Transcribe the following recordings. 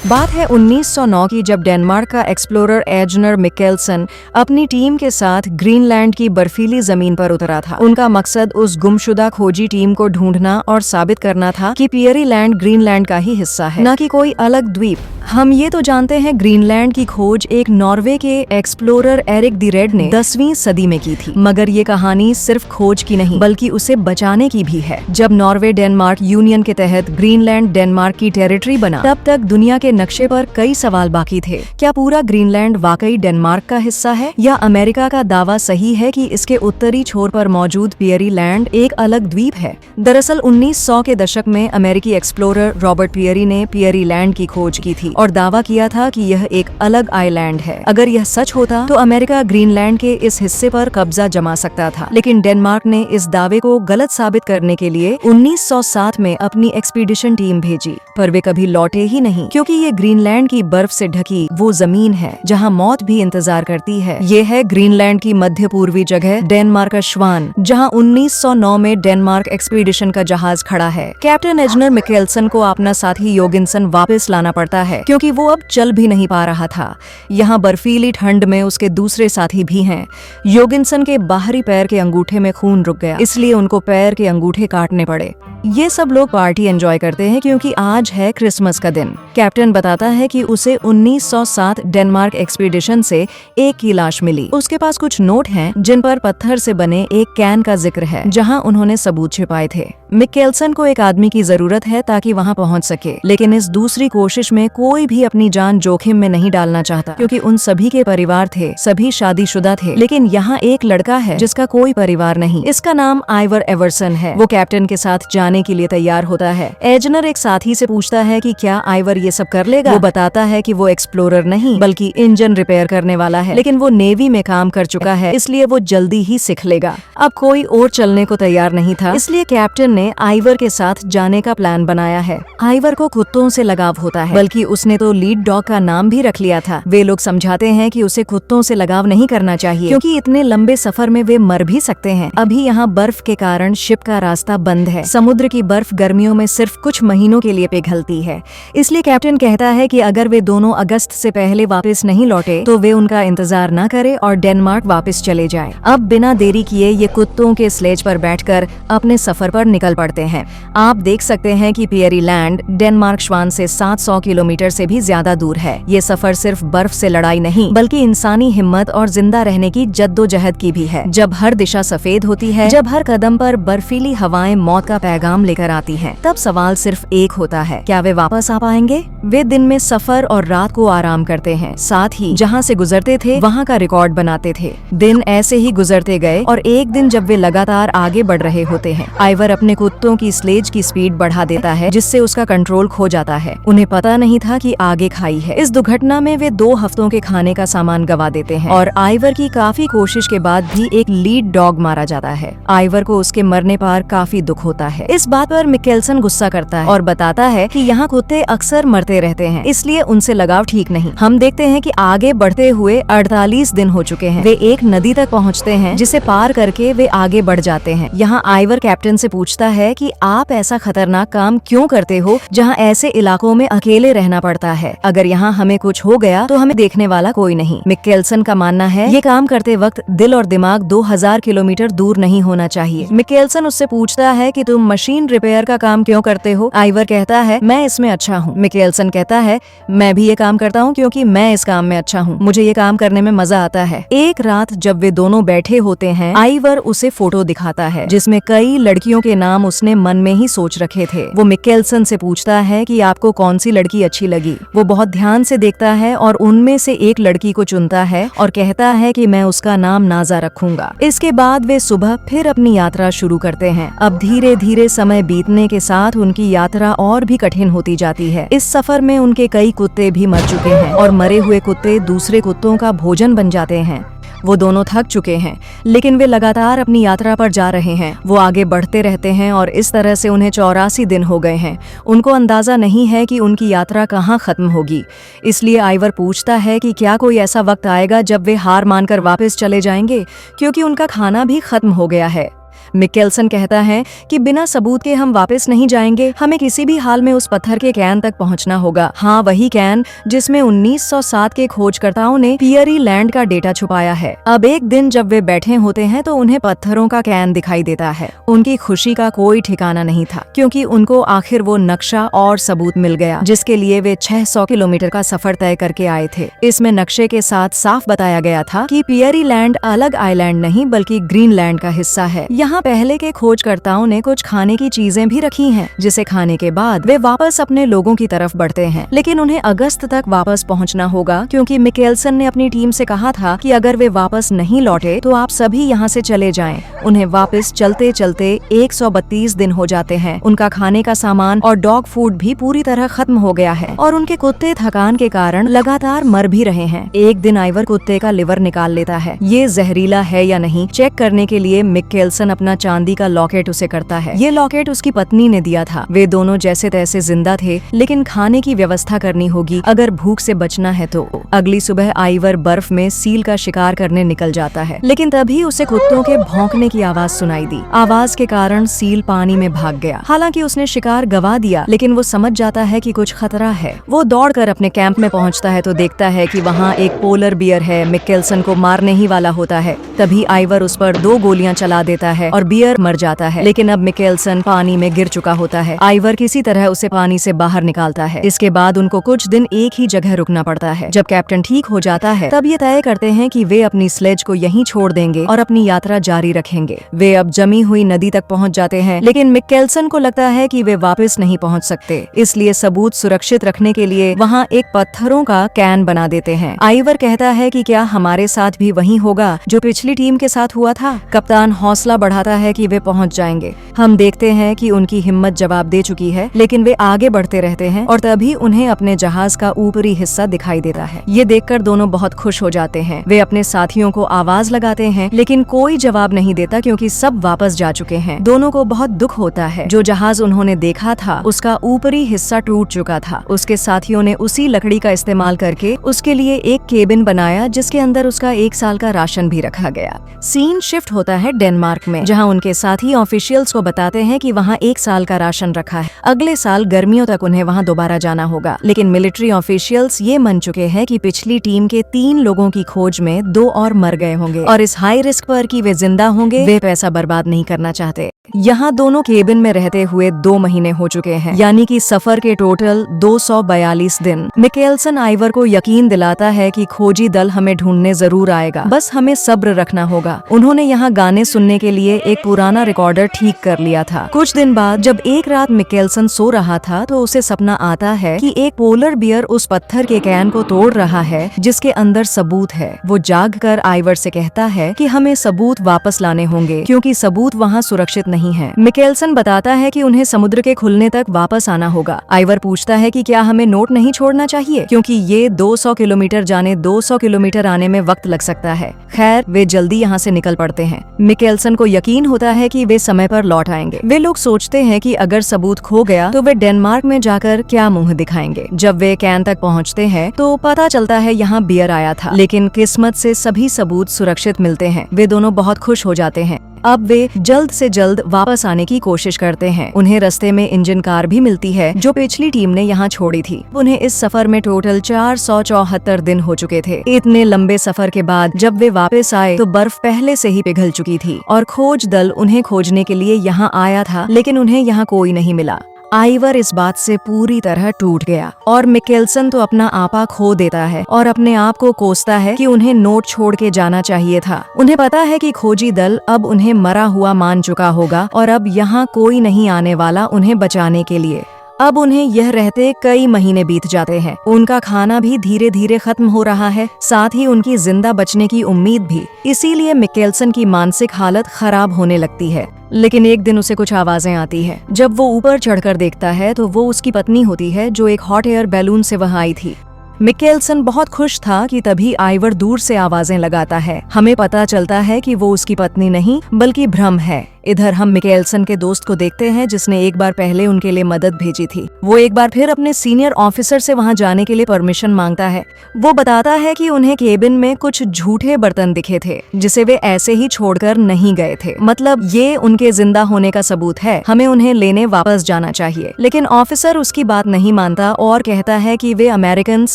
बात है 1909 की, जब डेनमार्क का एक्सप्लोरर एजनर मिकेल्सन अपनी टीम के साथ ग्रीनलैंड की बर्फीली जमीन पर उतरा था। उनका मकसद उस गुमशुदा खोजी टीम को ढूंढना और साबित करना था कि पियरी लैंड ग्रीनलैंड का ही हिस्सा है, न कि कोई अलग द्वीप। हम ये तो जानते हैं ग्रीनलैंड की खोज एक नॉर्वे के एक्सप्लोरर एरिक द रेड ने 10वीं सदी में की थी, मगर ये कहानी सिर्फ खोज की नहीं बल्कि उसे बचाने की भी है। जब नॉर्वे डेनमार्क यूनियन के तहत ग्रीनलैंड डेनमार्क की टेरिटरी बना, तब तक दुनिया के नक्शे पर कई सवाल बाकी थे। क्या पूरा ग्रीनलैंड वाकई डेनमार्क का हिस्सा है, या अमेरिका का दावा सही है कि इसके उत्तरी छोर पर मौजूद पियरी लैंड एक अलग द्वीप है? दरअसल 1900 के दशक में अमेरिकी एक्सप्लोरर रॉबर्ट पियरी ने पियरी लैंड की खोज की थी और दावा किया था कि यह एक अलग आइलैंड है। अगर यह सच होता तो अमेरिका ग्रीनलैंड के इस हिस्से पर कब्जा जमा सकता था, लेकिन डेनमार्क ने इस दावे को गलत साबित करने के लिए 1907 में अपनी एक्सपीडिशन टीम भेजी, पर वे कभी लौटे ही नहीं, क्योंकि ये ग्रीनलैंड की बर्फ से ढकी वो जमीन है जहाँ मौत भी इंतजार करती है। ये है ग्रीनलैंड की मध्य पूर्वी जगह डेनमार्कश्वान, जहाँ 1909 में डेनमार्क एक्सपीडिशन का जहाज खड़ा है। कैप्टन एजनर मिकेल्सन को अपना साथी योगिन्सन वापस लाना पड़ता है, क्योंकि वो अब चल भी नहीं पा रहा था। यहाँ बर्फीली ठंड में उसके दूसरे साथी भी हैं। योगिन्सन के बाहरी पैर के अंगूठे में खून रुक गया, इसलिए उनको पैर के अंगूठे काटने पड़े। ये सब लोग पार्टी एंजॉय करते हैं क्योंकि आज है क्रिसमस का दिन। कैप्टन बताता है कि उसे 1907 डेनमार्क एक्सपीडिशन से एक की लाश मिली। उसके पास कुछ नोट हैं जिन पर पत्थर से बने एक कैन का जिक्र है, जहां उन्होंने सबूत छिपाए थे। मिकेल्सन को एक आदमी की जरूरत है ताकि वहां पहुंच सके, लेकिन इस दूसरी कोशिश में कोई भी अपनी जान जोखिम में नहीं डालना चाहता, क्योंकि उन सभी के परिवार थे, सभी शादीशुदा थे। लेकिन यहाँ एक लड़का है जिसका कोई परिवार नहीं। इसका नाम आइवर एवर्सन है। वो कैप्टन के साथ जाने के लिए तैयार होता है। एजनर एक साथी से पूछता है कि क्या आइवर ये सब कर लेगा। वो बताता है कि वो एक्सप्लोरर नहीं बल्कि इंजन रिपेयर करने वाला है, लेकिन वो नेवी में काम कर चुका है, इसलिए वो जल्दी ही सीख लेगा। अब कोई और चलने को तैयार नहीं था, इसलिए कैप्टन ने आइवर के साथ जाने का प्लान बनाया है। आइवर को कुत्तों से लगाव होता है, बल्कि उसने तो लीड डॉग का नाम भी रख लिया था। वे लोग समझाते हैं कि उसे कुत्तों से लगाव नहीं करना चाहिए, क्योंकि इतने लंबे सफर में वे मर भी सकते हैं। अभी यहाँ बर्फ के कारण शिप का रास्ता बंद है। समुद्र की बर्फ गर्मियों में सिर्फ कुछ महीनों के लिए पिघलती है, इसलिए कैप्टन कहता है कि अगर वे दोनों अगस्त से पहले वापस नहीं लौटे तो वे उनका इंतजार न करे और डेनमार्क वापस चले जाए। अब बिना देरी किए ये कुत्तों के स्लेज पर बैठकर अपने सफर पर निकल पड़ते हैं। आप देख सकते हैं कि पियरी लैंड डेनमार्कश्वान से 700 किलोमीटर से भी ज्यादा दूर है। ये सफर सिर्फ बर्फ से लड़ाई नहीं बल्कि इंसानी हिम्मत और जिंदा रहने की जद्दोजहद की भी है। जब हर दिशा सफेद होती है, जब हर कदम पर बर्फीली हवाएं मौत का पैगाम लेकर आती हैं, तब सवाल सिर्फ एक होता है, क्या वे वापस आ पाएंगे? वे दिन में सफर और रात को आराम करते हैं, साथ ही जहाँ से गुजरते थे वहाँ का रिकॉर्ड बनाते थे। दिन ऐसे ही गुजरते गए और एक दिन जब वे लगातार आगे बढ़ रहे होते हैं, आइवर अपने कुत्तों की स्लेज की स्पीड बढ़ा देता है, जिससे उसका कंट्रोल खो जाता है। उन्हें पता नहीं था कि आगे खाई है। इस दुर्घटना में वे 2 हफ्तों के खाने का सामान गवा देते हैं और आइवर की काफी कोशिश के बाद भी एक लीड डॉग मारा जाता है। आइवर को उसके मरने पर काफी दुख होता है। इस बात पर मिकेल्सन गुस्सा करता है और बताता है कि यहाँ कुत्ते अक्सर मरते रहते हैं, इसलिए उनसे लगाव ठीक नहीं। हम देखते हैं कि आगे बढ़ते हुए 48 दिन हो चुके हैं। वे एक नदी तक पहुँचते हैं, जिसे पार करके वे आगे बढ़ जाते हैं। यहाँ आइवर कैप्टन से पूछता है कि आप ऐसा खतरनाक काम क्यों करते हो जहाँ ऐसे इलाकों में अकेले रहना पड़ता है? अगर यहाँ हमें कुछ हो गया तो हमें देखने वाला कोई नहीं। मिकेल्सन का मानना है ये काम करते वक्त दिल और दिमाग 2000 किलोमीटर दूर नहीं होना चाहिए। मिकेल्सन उससे पूछता है कि तुम मशीन रिपेयर का काम क्यों करते हो? आइवर कहता है मैं इसमें अच्छा हूँ। मिकेल्सन कहता है मैं भी ये काम करता हूँ क्योंकि मैं इस काम में अच्छा हूँ, मुझे ये काम करने में मजा आता है। एक रात जब वे दोनों बैठे होते हैं, आइवर उसे फोटो दिखाता है जिसमें कई लड़कियों के नाम उसने मन में ही सोच रखे थे। वो मिकेल्सन से पूछता है कि आपको कौन सी लड़की अच्छी लगी। वो बहुत ध्यान से देखता है और उनमें से एक लड़की को चुनता है और कहता है कि मैं उसका नाम नाजा रखूंगा। इसके बाद वे सुबह फिर अपनी यात्रा शुरू करते हैं। अब धीरे धीरे समय बीतने के साथ उनकी यात्रा और भी कठिन होती जाती है। इस सफर में उनके कई कुत्ते भी मर चुके हैं और मरे हुए कुत्ते दूसरे कुत्तों का भोजन बन जाते हैं। वो दोनों थक चुके हैं, लेकिन वे लगातार अपनी यात्रा पर जा रहे हैं। वो आगे बढ़ते रहते हैं और इस तरह से उन्हें 84 दिन हो गए हैं। उनको अंदाजा नहीं है कि उनकी यात्रा कहाँ खत्म होगी। इसलिए आइवर पूछता है कि क्या कोई ऐसा वक्त आएगा जब वे हार मानकर वापस चले जाएंगे, क्योंकि उनका खाना भी खत्म हो गया है। मिकेल्सन कहता है कि बिना सबूत के हम वापस नहीं जाएंगे, हमें किसी भी हाल में उस पत्थर के कैन तक पहुंचना होगा। हाँ, वही कैन जिसमें 1907 के खोजकर्ताओं ने पियरी लैंड का डेटा छुपाया है। अब एक दिन जब वे बैठे होते हैं तो उन्हें पत्थरों का कैन दिखाई देता है। उनकी खुशी का कोई ठिकाना नहीं था, क्योंकि उनको आखिर वो नक्शा और सबूत मिल गया जिसके लिए वे 600 किलोमीटर का सफर तय करके आए थे। इसमें नक्शे के साथ साफ बताया गया था कि पियरी लैंड अलग आइलैंड नहीं बल्कि ग्रीनलैंड का हिस्सा है। यहाँ पहले के खोजकर्ताओं ने कुछ खाने की चीजें भी रखी हैं, जिसे खाने के बाद वे वापस अपने लोगों की तरफ बढ़ते हैं। लेकिन उन्हें अगस्त तक वापस पहुँचना होगा, क्योंकि मिकेल्सन ने अपनी टीम से कहा था कि अगर वे वापस नहीं लौटे तो आप सभी यहाँ से चले जाएं। उन्हें वापस चलते चलते 132 दिन हो जाते हैं। उनका खाने का सामान और डॉग फूड भी पूरी तरह खत्म हो गया है और उनके कुत्ते थकान के कारण लगातार मर भी रहे हैं। एक दिन आइवर कुत्ते का लिवर निकाल लेता है। ये जहरीला है या नहीं चेक करने के लिए मिकेल्सन अपना चांदी का लॉकेट उसे करता है। ये लॉकेट उसकी पत्नी ने दिया था। वे दोनों जैसे तैसे जिंदा थे, लेकिन खाने की व्यवस्था करनी होगी अगर भूख से बचना है तो। अगली सुबह आइवर बर्फ में सील का शिकार करने निकल जाता है, लेकिन तभी उसे कुत्तों के भौंकने की आवाज सुनाई दी। आवाज के कारण सील पानी में भाग गया। हालांकि उसने शिकार गवा दिया, लेकिन वो समझ जाता है कि कुछ खतरा है। वो दौड़कर अपने कैंप में पहुंचता है तो देखता है कि वहाँ एक पोलर बियर है। मिकेल्सन को मारने ही वाला होता है। तभी आइवर उस पर 2 गोलियां चला देता है और बियर मर जाता है। लेकिन अब मिकेल्सन पानी में गिर चुका होता है। आइवर किसी तरह उसे पानी से बाहर निकालता है। इसके बाद उनको कुछ दिन एक ही जगह रुकना पड़ता है। जब कैप्टन ठीक हो जाता है तब ये तय करते हैं कि वे अपनी स्लेज को यहीं छोड़ देंगे और अपनी यात्रा जारी रखेंगे। वे अब जमी हुई नदी तक पहुंच जाते हैं, लेकिन मिकेल्सन को लगता है कि वे वापस नहीं पहुंच सकते, इसलिए सबूत सुरक्षित रखने के लिए वहां एक पत्थरों का कैन बना देते हैं। आइवर कहता है कि क्या हमारे साथ भी वही होगा जो पिछली टीम के साथ हुआ था। कप्तान हौसला बढ़ाता है कि वे पहुंच जाएंगे। हम देखते हैं कि उनकी हिम्मत जवाब दे चुकी है, लेकिन वे आगे बढ़ते रहते हैं और तभी उन्हें अपने जहाज का ऊपरी हिस्सा दिखाई देता है। ये देखकर दोनों बहुत खुश हो जाते हैं। वे अपने साथियों को आवाज लगाते हैं, लेकिन कोई जवाब नहीं देता क्योंकि सब वापस जा चुके हैं। दोनों को बहुत दुख होता है। जो जहाज उन्होंने देखा था उसका ऊपरी हिस्सा टूट चुका था। उसके साथियों ने उसी लकड़ी का इस्तेमाल करके उसके लिए एक केबिन बनाया, जिसके अंदर उसका 1 साल का राशन भी रखा गया। सीन शिफ्ट होता है डेनमार्क में, जहां उनके साथी ऑफिशियल्स को बताते हैं कि वहां 1 साल का राशन रखा है। अगले साल गर्मियों तक उन्हें वहां दोबारा जाना होगा, लेकिन मिलिट्री ऑफिशियल्स ये मान चुके हैं कि पिछली टीम के 3 लोगों की खोज में 2 और मर गए होंगे और इस हाई रिस्क पर कि वे जिंदा होंगे, वे पैसा बर्बाद नहीं करना चाहते। यहाँ दोनों केबिन में रहते हुए 2 महीने हो चुके हैं, यानी कि सफर के टोटल 242 दिन। मिकेल्सन आइवर को यकीन दिलाता है कि खोजी दल हमें ढूंढने जरूर आएगा, बस हमें सब्र रखना होगा। उन्होंने यहाँ गाने सुनने के लिए एक पुराना रिकॉर्डर ठीक कर लिया था। कुछ दिन बाद जब एक रात मिकेल्सन सो रहा था तो उसे सपना आता है कि एक पोलर बियर उस पत्थर के कैन को तोड़ रहा है जिसके अंदर सबूत है। वो जागकर आइवर से कहता है कि हमें सबूत वापस लाने होंगे, क्योंकि सबूत वहाँ सुरक्षित नहीं है। मिकेल्सन बताता है कि उन्हें समुद्र के खुलने तक वापस आना होगा। आइवर पूछता है कि क्या हमें नोट नहीं छोड़ना चाहिए, क्योंकि ये 200 किलोमीटर जाने 200 किलोमीटर आने में वक्त लग सकता है। खैर, वे जल्दी यहाँ से निकल पड़ते हैं। मिकेल्सन को यकीन होता है कि वे समय पर लौट आएंगे। वे लोग सोचते हैं कि अगर सबूत खो गया तो वे डेनमार्क में जाकर क्या मुंह दिखाएंगे। जब वे कैन तक पहुँचते हैं तो पता चलता है यहाँ बियर आया था, लेकिन किस्मत से सभी सबूत सुरक्षित मिलते हैं। वे दोनों बहुत खुश हो जाते हैं। अब वे जल्द से जल्द वापस आने की कोशिश करते हैं। उन्हें रास्ते में इंजन कार भी मिलती है जो पिछली टीम ने यहाँ छोड़ी थी। उन्हें इस सफर में टोटल 474 दिन हो चुके थे। इतने लंबे सफर के बाद जब वे वापस आए तो बर्फ पहले से ही पिघल चुकी थी और खोज दल उन्हें खोजने के लिए यहाँ आया था, लेकिन उन्हें यहाँ कोई नहीं मिला। आइवर इस बात से पूरी तरह टूट गया और मिकेल्सन तो अपना आपा खो देता है और अपने आप को कोसता है कि उन्हें नोट छोड़ के जाना चाहिए था। उन्हें पता है कि खोजी दल अब उन्हें मरा हुआ मान चुका होगा और अब यहाँ कोई नहीं आने वाला उन्हें बचाने के लिए। अब उन्हें यह रहते कई महीने बीत जाते हैं। उनका खाना भी धीरे धीरे खत्म हो रहा है, साथ ही उनकी जिंदा बचने की उम्मीद भी। इसीलिए मिकेल्सन की मानसिक हालत खराब होने लगती है। लेकिन एक दिन उसे कुछ आवाजें आती है। जब वो ऊपर चढ़कर देखता है तो वो उसकी पत्नी होती है जो एक हॉट एयर बैलून से वहां आई थी। मिकेल्सन बहुत खुश था कि तभी आइवर दूर से आवाजें लगाता है। हमें पता चलता है कि वो उसकी पत्नी नहीं बल्कि भ्रम है। इधर हम मिकेल्सन के दोस्त को देखते हैं जिसने एक बार पहले उनके लिए मदद भेजी थी। वो एक बार फिर अपने सीनियर ऑफिसर से वहां जाने के लिए परमिशन मांगता है। वो बताता है कि उन्हें केबिन में कुछ झूठे बर्तन दिखे थे जिसे वे ऐसे ही छोड़कर नहीं गए थे, मतलब ये उनके जिंदा होने का सबूत है, हमें उन्हें लेने वापस जाना चाहिए। लेकिन ऑफिसर उसकी बात नहीं मानता और कहता है कि वे अमेरिकन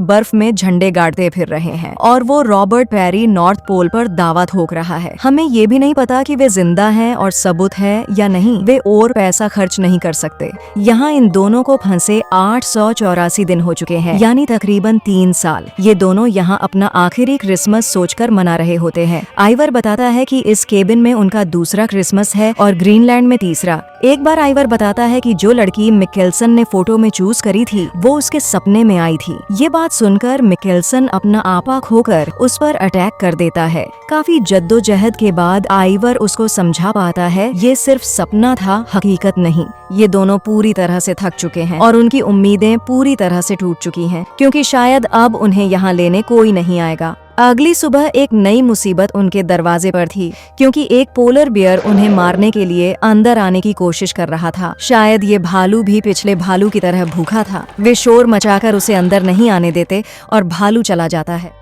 बर्फ में झंडे गाड़ते फिर रहे हैं और वो रॉबर्ट पेरी नॉर्थ पोल पर दावा ठोक रहा है। हमें ये भी नहीं पता कि वे जिंदा हैं और सबूत है या नहीं, वे और पैसा खर्च नहीं कर सकते। यहाँ इन दोनों को फंसे 884 दिन हो चुके हैं, यानी तकरीबन 3 साल। ये दोनों यहाँ अपना आखिरी क्रिसमस सोचकर मना रहे होते हैं। आइवर बताता है कि इस केबिन में उनका दूसरा क्रिसमस है और ग्रीनलैंड में तीसरा। एक बार आइवर बताता है कि जो लड़की मिकेल्सन ने फोटो में चूज करी थी वो उसके सपने में आई थी। ये बात सुनकर मिकेल्सन अपना आपा खोकर उस पर अटैक कर देता है। काफी जद्दोजहद के बाद आइवर उसको समझा पाता है ये सिर्फ सपना था, हकीकत नहीं। ये दोनों पूरी तरह से थक चुके हैं और उनकी उम्मीदें पूरी तरह से टूट चुकी हैं, क्योंकि शायद अब उन्हें यहाँ लेने कोई नहीं आएगा। अगली सुबह एक नई मुसीबत उनके दरवाजे पर थी, क्योंकि एक पोलर बियर उन्हें मारने के लिए अंदर आने की कोशिश कर रहा था। शायद ये भालू भी पिछले भालू की तरह भूखा था। वे शोर मचाकर उसे अंदर नहीं आने देते और भालू चला जाता है।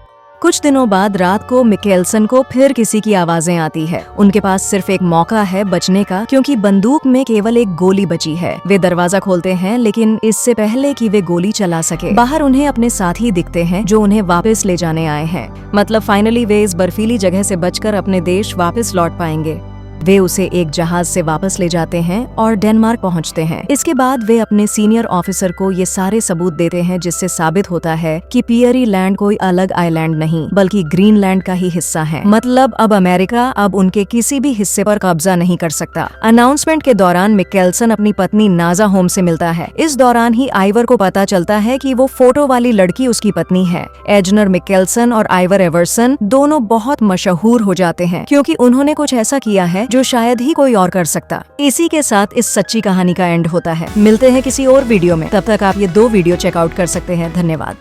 कुछ दिनों बाद रात को मिकेल्सन को फिर किसी की आवाजें आती है। उनके पास सिर्फ एक मौका है बचने का, क्योंकि बंदूक में केवल एक गोली बची है। वे दरवाजा खोलते हैं, लेकिन इससे पहले कि वे गोली चला सके बाहर उन्हें अपने साथी दिखते हैं जो उन्हें वापस ले जाने आए हैं। मतलब फाइनली वे इस बर्फीली जगह से बचकर अपने देश वापस लौट पाएंगे। वे उसे एक जहाज से वापस ले जाते हैं और डेनमार्क पहुंचते हैं। इसके बाद वे अपने सीनियर ऑफिसर को ये सारे सबूत देते हैं जिससे साबित होता है कि पियरी लैंड कोई अलग आइलैंड नहीं बल्कि ग्रीनलैंड का ही हिस्सा है। मतलब अब अमेरिका अब उनके किसी भी हिस्से पर कब्जा नहीं कर सकता। अनाउंसमेंट के दौरान मिकेल्सन अपनी पत्नी नाजा होम से मिलता है। इस दौरान ही आइवर को पता चलता है कि वो फोटो वाली लड़की उसकी पत्नी है। एजनर मिकेल्सन और आइवर एवर्सन दोनों बहुत मशहूर हो जाते हैं, क्योंकि उन्होंने कुछ ऐसा किया है जो शायद ही कोई और कर सकता। इसी के साथ इस सच्ची कहानी का एंड होता है। मिलते हैं किसी और वीडियो में, तब तक आप ये 2 वीडियो चेकआउट कर सकते हैं। धन्यवाद।